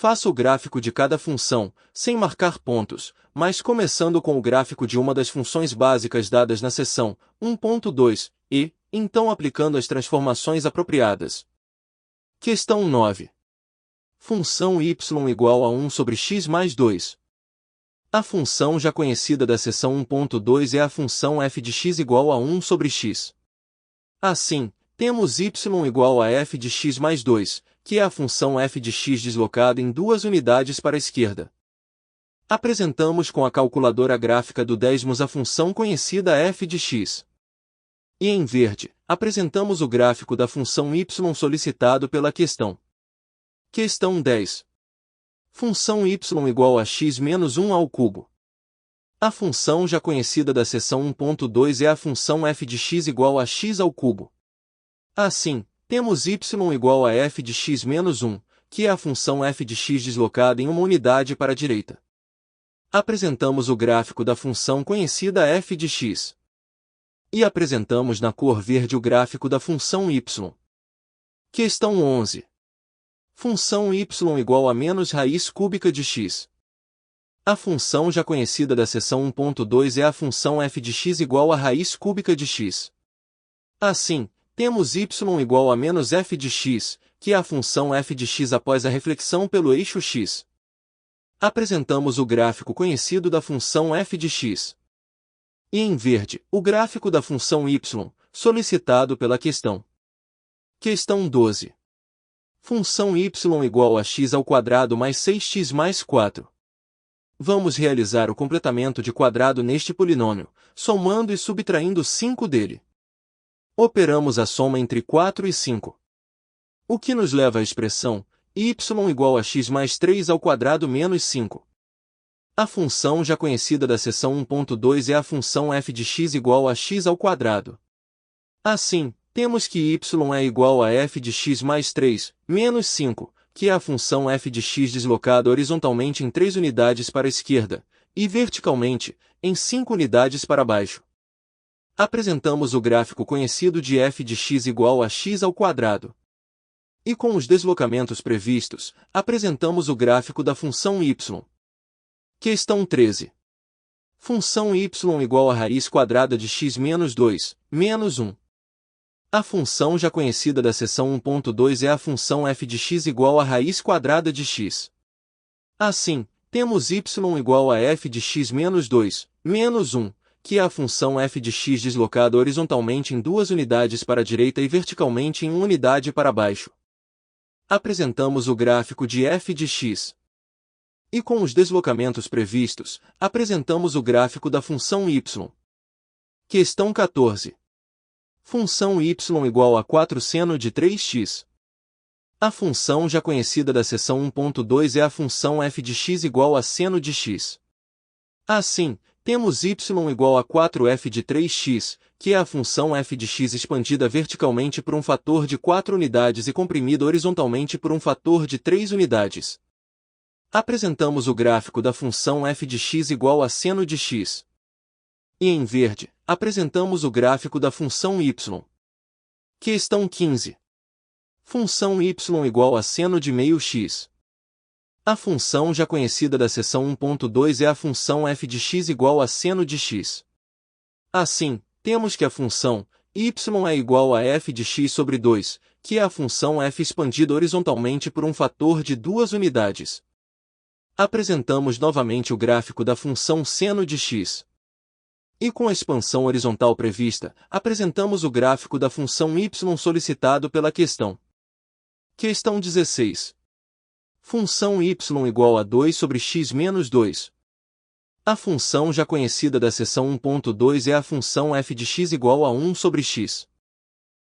Faça o gráfico de cada função, sem marcar pontos, mas começando com o gráfico de uma das funções básicas dadas na seção 1.2 e, então aplicando as transformações apropriadas. Questão 9. Função y igual a 1 sobre x mais 2. A função já conhecida da seção 1.2 é a função f de x igual a 1 sobre x. Assim, temos y igual a f de x mais 2, que é a função f de x deslocada em 2 unidades para a esquerda. Apresentamos com a calculadora gráfica do décimos a função conhecida f de x. E em verde, apresentamos o gráfico da função y solicitado pela questão. Questão 10. Função y igual a x menos 1 ao cubo. A função já conhecida da seção 1.2 é a função f de x igual a x ao cubo. Assim, temos y igual a f de x menos 1, que é a função f de x deslocada em uma unidade para a direita. Apresentamos o gráfico da função conhecida f de x. E apresentamos na cor verde o gráfico da função y. Questão 11. Função y igual a menos raiz cúbica de x. A função já conhecida da seção 1.2 é a função f de x igual a raiz cúbica de x. Assim, temos y igual a menos f de x, que é a função f de x após a reflexão pelo eixo x. Apresentamos o gráfico conhecido da função f de x. E em verde, o gráfico da função y, solicitado pela questão. Questão 12. Função y igual a x ao quadrado mais 6x mais 4. Vamos realizar o completamento de quadrado neste polinômio, somando e subtraindo 5 dele. Operamos a soma entre 4 e 5. O que nos leva à expressão y igual a x mais 3 ao quadrado menos 5. A função já conhecida da seção 1.2 é a função f de x igual a x ao quadrado. Assim, temos que y é igual a f de x mais 3, menos 5, que é a função f de x deslocada horizontalmente em 3 unidades para a esquerda, e verticalmente, em 5 unidades para baixo. Apresentamos o gráfico conhecido de f de x igual a x ao quadrado. E com os deslocamentos previstos, apresentamos o gráfico da função y. Questão 13. Função y igual a raiz quadrada de x menos 2, menos 1. A função já conhecida da seção 1.2 é a função f de x igual a raiz quadrada de x. Assim, temos y igual a f de x menos 2, menos 1, que é a função f de x deslocada horizontalmente em 2 unidades para a direita e verticalmente em 1 unidade para baixo. Apresentamos o gráfico de f de x. E com os deslocamentos previstos, apresentamos o gráfico da função y. Questão 14. Função y igual a 4 seno de 3x. A função já conhecida da seção 1.2 é a função f de x igual a seno de x. Assim, temos y igual a 4f de 3x, que é a função f de x expandida verticalmente por um fator de 4 unidades e comprimida horizontalmente por um fator de 3 unidades. Apresentamos o gráfico da função f de x igual a seno de x. E em verde, apresentamos o gráfico da função y. Questão 15. Função y igual a seno de meio x. A função já conhecida da seção 1.2 é a função f de x igual a seno de x. Assim, temos que a função y é igual a f de x sobre 2, que é a função f expandida horizontalmente por um fator de 2 unidades. Apresentamos novamente o gráfico da função seno de x. E com a expansão horizontal prevista, apresentamos o gráfico da função y solicitado pela questão. Questão 16. Função y igual a 2 sobre x menos 2. A função já conhecida da seção 1.2 é a função f de x igual a 1 sobre x.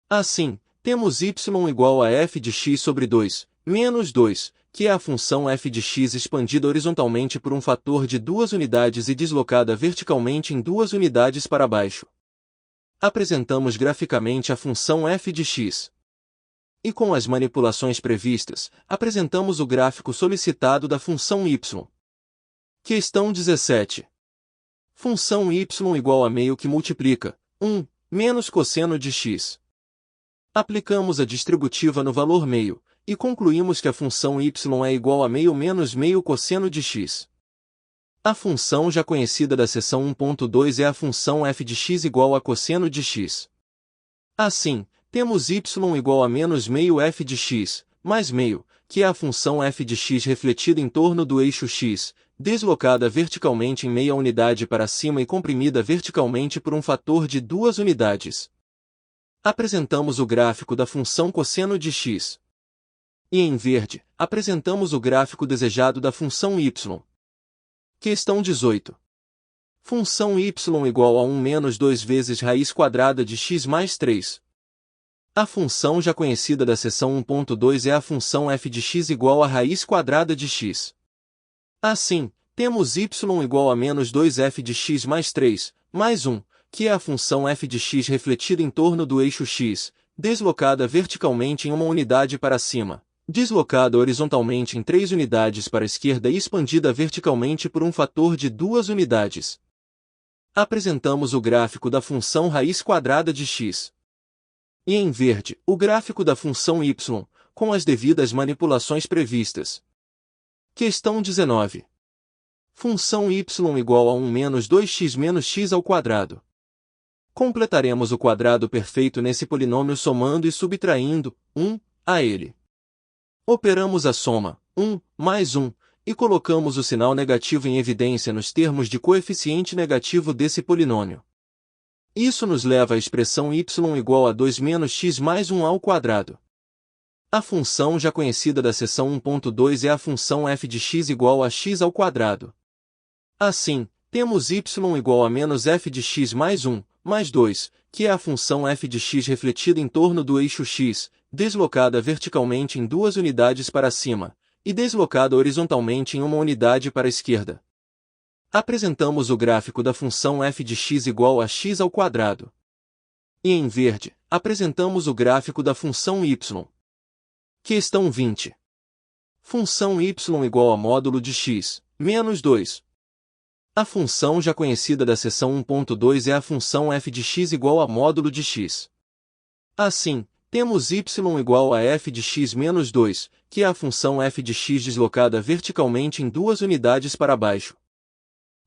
Assim, temos y igual a f de x sobre 2, menos 2, que é a função f de x expandida horizontalmente por um fator de 2 unidades e deslocada verticalmente em 2 unidades para baixo. Apresentamos graficamente a função f de x. E com as manipulações previstas, apresentamos o gráfico solicitado da função y. Questão 17. Função y igual a meio que multiplica 1 menos cosseno de x. Aplicamos a distributiva no valor meio, e concluímos que a função y é igual a meio menos meio cosseno de x. A função já conhecida da seção 1.2 é a função f de x igual a cosseno de x. Assim, temos y igual a menos meio f de x, mais meio, que é a função f de x refletida em torno do eixo x, deslocada verticalmente em meia unidade para cima e comprimida verticalmente por um fator de 2 unidades. Apresentamos o gráfico da função cosseno de x. E em verde, apresentamos o gráfico desejado da função y. Questão 18. Função y igual a 1 menos 2 vezes raiz quadrada de x mais 3. A função já conhecida da seção 1.2 é a função f de x igual a raiz quadrada de x. Assim, temos y igual a menos 2f de x mais 3, mais 1, que é a função f de x refletida em torno do eixo x, deslocada verticalmente em uma unidade para cima, deslocada horizontalmente em 3 unidades para a esquerda e expandida verticalmente por um fator de 2 unidades. Apresentamos o gráfico da função raiz quadrada de x. E em verde, o gráfico da função y, com as devidas manipulações previstas. Questão 19. Função y igual a 1 menos 2x menos x ao quadrado. Completaremos o quadrado perfeito nesse polinômio somando e subtraindo 1 a ele. Operamos a soma 1 mais 1 e colocamos o sinal negativo em evidência nos termos de coeficiente negativo desse polinômio. Isso nos leva à expressão y igual a 2 menos x mais 1 ao quadrado. A função já conhecida da seção 1.2 é a função f de x igual a x ao quadrado. Assim, temos y igual a menos f de x mais 1, mais 2, que é a função f de x refletida em torno do eixo x, deslocada verticalmente em 2 unidades para cima, e deslocada horizontalmente em uma unidade para a esquerda. Apresentamos o gráfico da função f de x igual a x ao quadrado. E em verde, apresentamos o gráfico da função y. Questão 20. Função y igual a módulo de x, menos 2. A função já conhecida da seção 1.2 é a função f de x igual a módulo de x. Assim, temos y igual a f de x menos 2, que é a função f de x deslocada verticalmente em 2 unidades para baixo.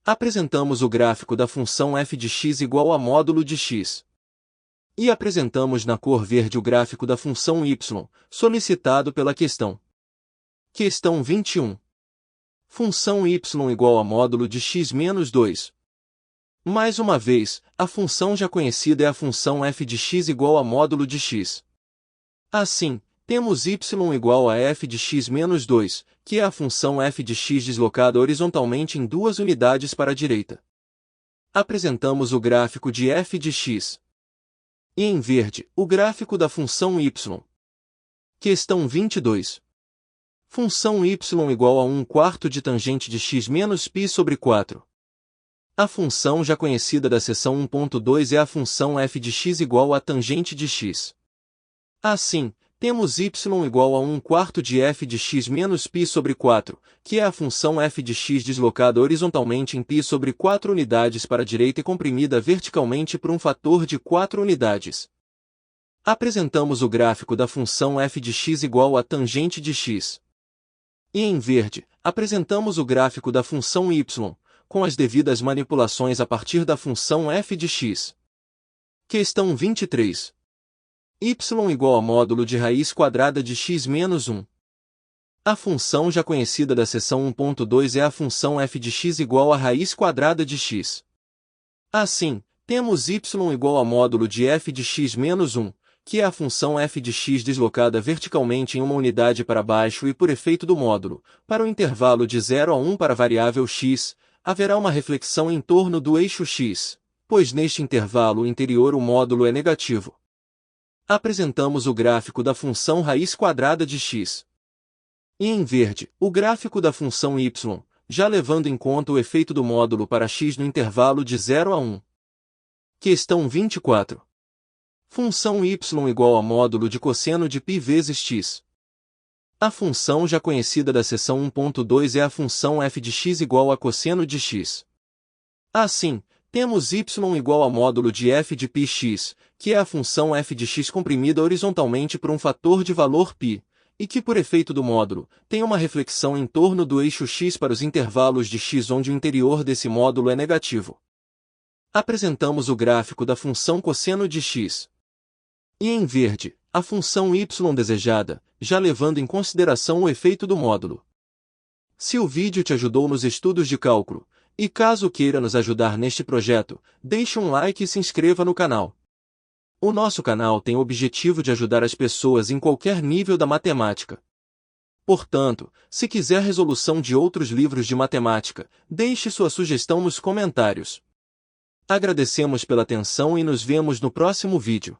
Apresentamos o gráfico da função f de x igual a módulo de x. E apresentamos na cor verde o gráfico da função y, solicitado pela questão. Questão 21. Função y igual a módulo de x menos 2. Mais uma vez, a função já conhecida é a função f de x igual a módulo de x. Assim, temos y igual a f de x menos 2, que é a função f de x deslocada horizontalmente em 2 unidades para a direita. Apresentamos o gráfico de f de x. E em verde, o gráfico da função y. Questão 22. Função y igual a 1/4 de tangente de x menos π sobre 4. A função já conhecida da seção 1.2 é a função f de x igual a tangente de x. Assim, temos y igual a 1/4 de f de x menos π sobre 4, que é a função f de x deslocada horizontalmente em π sobre 4 unidades para a direita e comprimida verticalmente por um fator de 4 unidades. Apresentamos o gráfico da função f de x igual a tangente de x. E em verde, apresentamos o gráfico da função y, com as devidas manipulações a partir da função f de x. Questão 23. Y igual a módulo de raiz quadrada de x menos 1. A função já conhecida da seção 1.2 é a função f de x igual a raiz quadrada de x. Assim, temos y igual a módulo de f de x menos 1, que é a função f de x deslocada verticalmente em uma unidade para baixo e por efeito do módulo, para o intervalo de 0 a 1 para a variável x, haverá uma reflexão em torno do eixo x, pois neste intervalo interior o módulo é negativo. Apresentamos o gráfico da função raiz quadrada de x. E em verde, o gráfico da função y, já levando em conta o efeito do módulo para x no intervalo de 0 a 1. Questão 24. Função y igual a módulo de cosseno de π vezes x. A função já conhecida da seção 1.2 é a função f de x igual a cosseno de x. Assim, temos y igual a módulo de f de πx, que é a função f de x comprimida horizontalmente por um fator de valor π, e que por efeito do módulo, tem uma reflexão em torno do eixo x para os intervalos de x onde o interior desse módulo é negativo. Apresentamos o gráfico da função cosseno de x. E em verde, a função y desejada, já levando em consideração o efeito do módulo. Se o vídeo te ajudou nos estudos de cálculo, e caso queira nos ajudar neste projeto, deixe um like e se inscreva no canal. O nosso canal tem o objetivo de ajudar as pessoas em qualquer nível da matemática. Portanto, se quiser resolução de outros livros de matemática, deixe sua sugestão nos comentários. Agradecemos pela atenção e nos vemos no próximo vídeo.